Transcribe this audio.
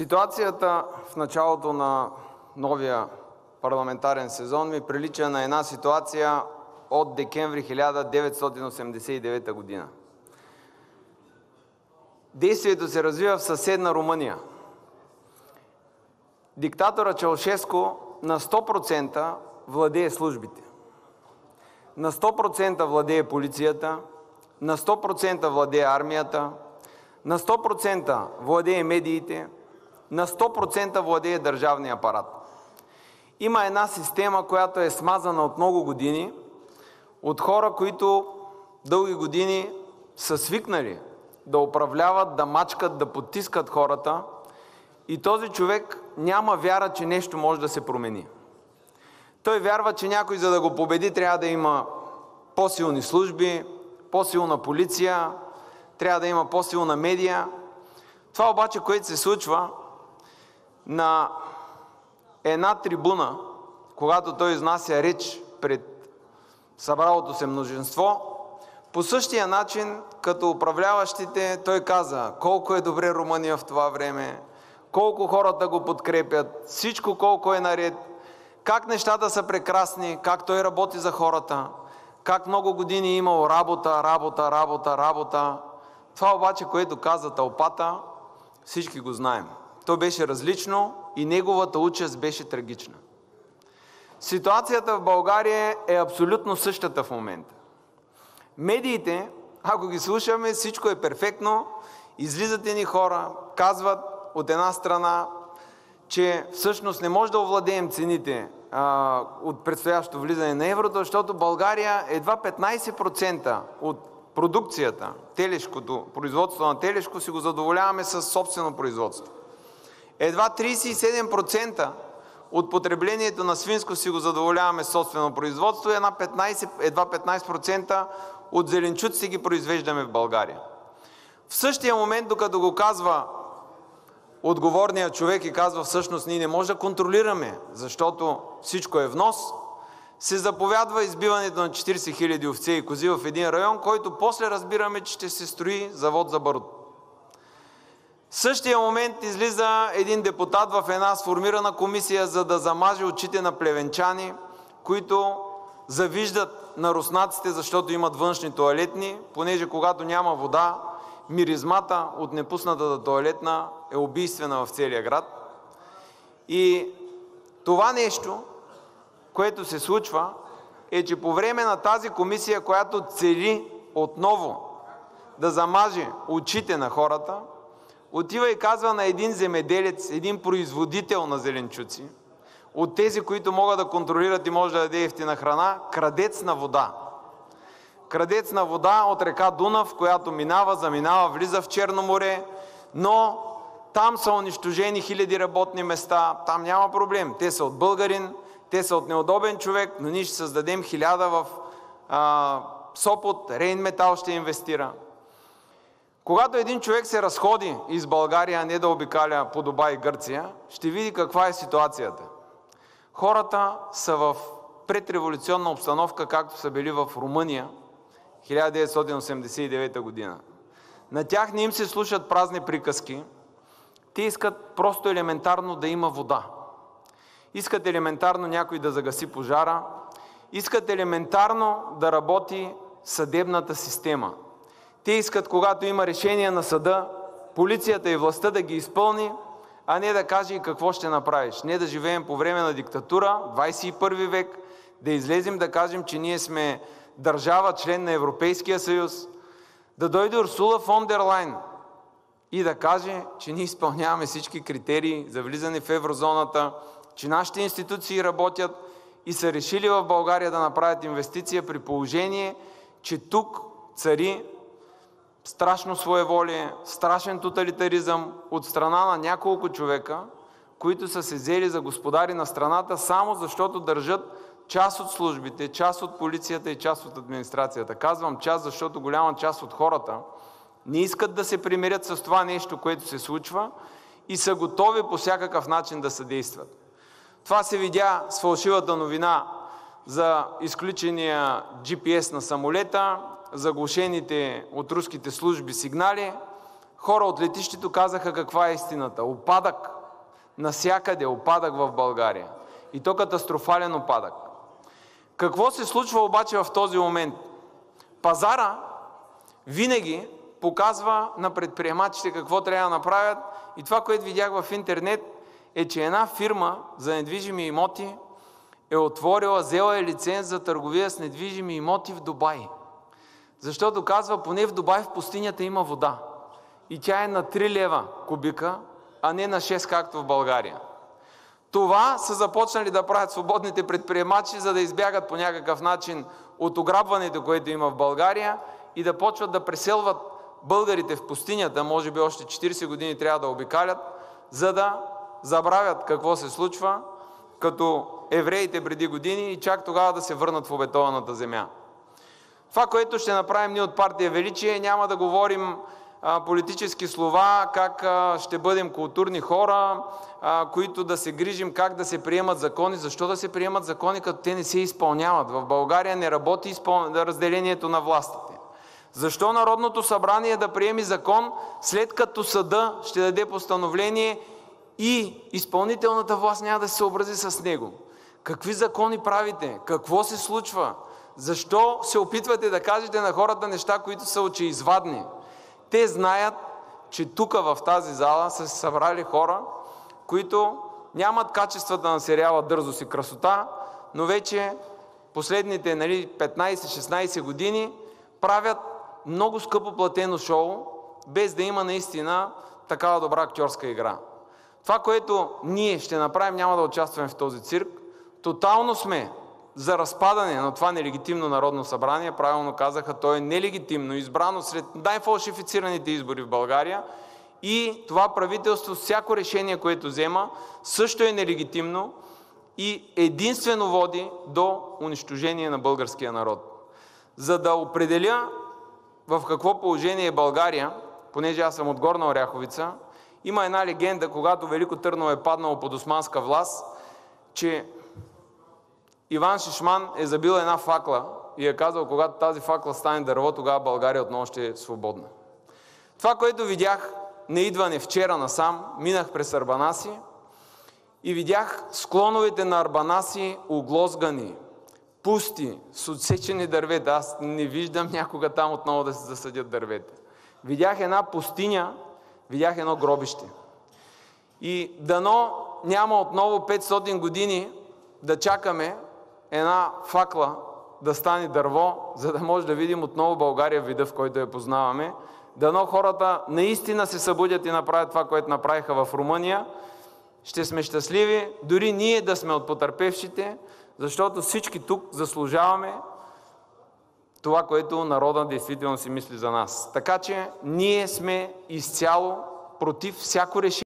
Ситуацията в началото на новия парламентарен сезон ми прилича на една ситуация от декември 1989 година. Действието се развива в съседна Румъния. Диктатора Чаушеску на 100% владее службите. На 100% владее полицията, на 100% владее армията, на 100% владее медиите, на 100% владее държавния апарат. Има една система, която е смазана от много години, от хора, които дълги години са свикнали да управляват, да мачкат, да потискат хората, и този човек няма вяра, че нещо може да се промени. Той вярва, че някой, за да го победи, трябва да има по-силни служби, по-силна полиция, трябва да има по-силна медия. Това обаче, което се случва на една трибуна, когато той изнася реч пред събралото се мнозинство, по същия начин, като управляващите, той каза колко е добре Румъния в това време, колко хората го подкрепят, всичко колко е наред, как нещата са прекрасни, как той работи за хората, как много години е имал работа. Това обаче, което каза тълпата, всички го знаем. То беше различно и неговата участ беше трагична. Ситуацията в България е абсолютно същата в момента. Медиите, ако ги слушаме, всичко е перфектно, излизат едни хора, казват от една страна, че всъщност не може да овладеем цените от предстоящото влизане на еврото, защото България едва 15% от продукцията, телешкото, производството на телешко си го задоволяваме с собствено производство. Едва 37% от потреблението на свинско си го задоволяваме с собствено производство и едва 15% от зеленчуците ги произвеждаме в България. В същия момент, докато го казва отговорният човек и казва всъщност ние не може да контролираме, защото всичко е внос, се заповядва избиването на 40 000 овце и кози в един район, който после разбираме, че ще се строи завод за барут. В същия момент излиза един депутат в една сформирана комисия, за да замаже очите на плевенчани, които завиждат на руснаците, защото имат външни тоалетни, понеже когато няма вода, миризмата от непуснатата тоалетна е убийствена в целия град. И това нещо, което се случва, е, че по време на тази комисия, която цели отново да замаже очите на хората, отива и казва на един земеделец, един производител на зеленчуци, от тези, които могат да контролират и може да даде евтина храна, крадец на вода. Крадец на вода от река Дунав, която заминава, влиза в Черно море, но там са унищожени хиляди работни места, там няма проблем. Те са от българин, те са от неудобен човек, но ние ще създадем 1000 в Сопот, Рейнметал ще инвестира. Когато един човек се разходи из България, а не да обикаля по Дубай и Гърция, ще види каква е ситуацията. Хората са в предреволюционна обстановка, както са били в Румъния 1989 година. На тях не им се слушат празни приказки. Те искат просто елементарно да има вода. Искат елементарно някой да загаси пожара. Искат елементарно да работи съдебната система. Те искат, когато има решение на съда, полицията и властта да ги изпълни, а не да каже и какво ще направиш. Не да живеем по време на диктатура, 21 век, да излезем да кажем, че ние сме държава, член на Европейския съюз, да дойде Урсула фон дер Лайен и да каже, че ние изпълняваме всички критерии за влизане в еврозоната, че нашите институции работят и са решили в България да направят инвестиция, при положение, че тук цари страшно своеволие, страшен тоталитаризъм от страна на няколко човека, които са се взели за господари на страната, само защото държат част от службите, част от полицията и част от администрацията. Казвам част, защото голяма част от хората не искат да се примирят с това нещо, което се случва, и са готови по всякакъв начин да съдействат. Това се видя с фалшивата новина за изключения GPS на самолета, заглушените от руските служби сигнали. хора от летището казаха каква е истината. Опадък. Насякъде опадък в България. И то катастрофален опадък. Какво се случва обаче в този момент? Пазара винаги показва на предприемачите какво трябва да направят и това, което видях в интернет, е, че една фирма за недвижими имоти е отворила, взела е лиценз за търговия с недвижими имоти в Дубай. Защото казва, поне в Дубай в пустинята има вода. И тя е на 3 лева кубика, а не на 6, както в България. Това са започнали да правят свободните предприемачи, за да избягат по някакъв начин от ограбването, което има в България и да почват да преселват българите в пустинята, може би още 40 години трябва да обикалят, за да забравят какво се случва, като евреите преди години и чак тогава да се върнат в обетованата земя. Това, което ще направим ние от партия Величие, няма да говорим политически слова, как ще бъдем културни хора, които да се грижим как да се приемат закони. Защо да се приемат закони, като те не се изпълняват? В България не работи разделението на властите. Защо Народното събрание да приеми закон, след като съда ще даде постановление и изпълнителната власт няма да се съобрази с него? Какви закони правите? Какво се случва? Защо се опитвате да кажете на хората неща, които са очеизвадни? Те знаят, че тук в тази зала са се събрали хора, които нямат качествата на сериала "Дързост и красота", но вече последните 15-16 години правят много скъпо платено шоу, без да има наистина такава добра актьорска игра. Това, което ние ще направим, няма да участваме в този цирк. Тотално сме за разпадане на това нелегитимно Народно събрание. Правилно казаха, то е нелегитимно, избрано сред най-фалшифицираните избори в България. И това правителство, всяко решение, което взема, също е нелегитимно и единствено води до унищожение на българския народ. За да определя в какво положение е България, понеже аз съм от Горна Оряховица, има една легенда, когато Велико Търново е паднало под османска власт, че Иван Шишман е забил една факла и е казал, когато тази факла стане дърво, тогава България отново ще е свободна. Това, което видях на идване вчера насам, минах през Арбанаси и видях склоновете на Арбанаси оглозгани, пусти, с отсечени дървета. Аз не виждам някога там отново да се засадят дървета. Видях една пустиня, видях едно гробище. И дано няма отново 500 години да чакаме една факла да стане дърво, за да може да видим отново България в вида, в който я познаваме. Дано хората наистина се събудят и направят това, което направиха в Румъния. Ще сме щастливи, дори ние да сме от потърпевшите, защото всички тук заслужаваме това, което народът действително си мисли за нас. Така че ние сме изцяло против всяко решение.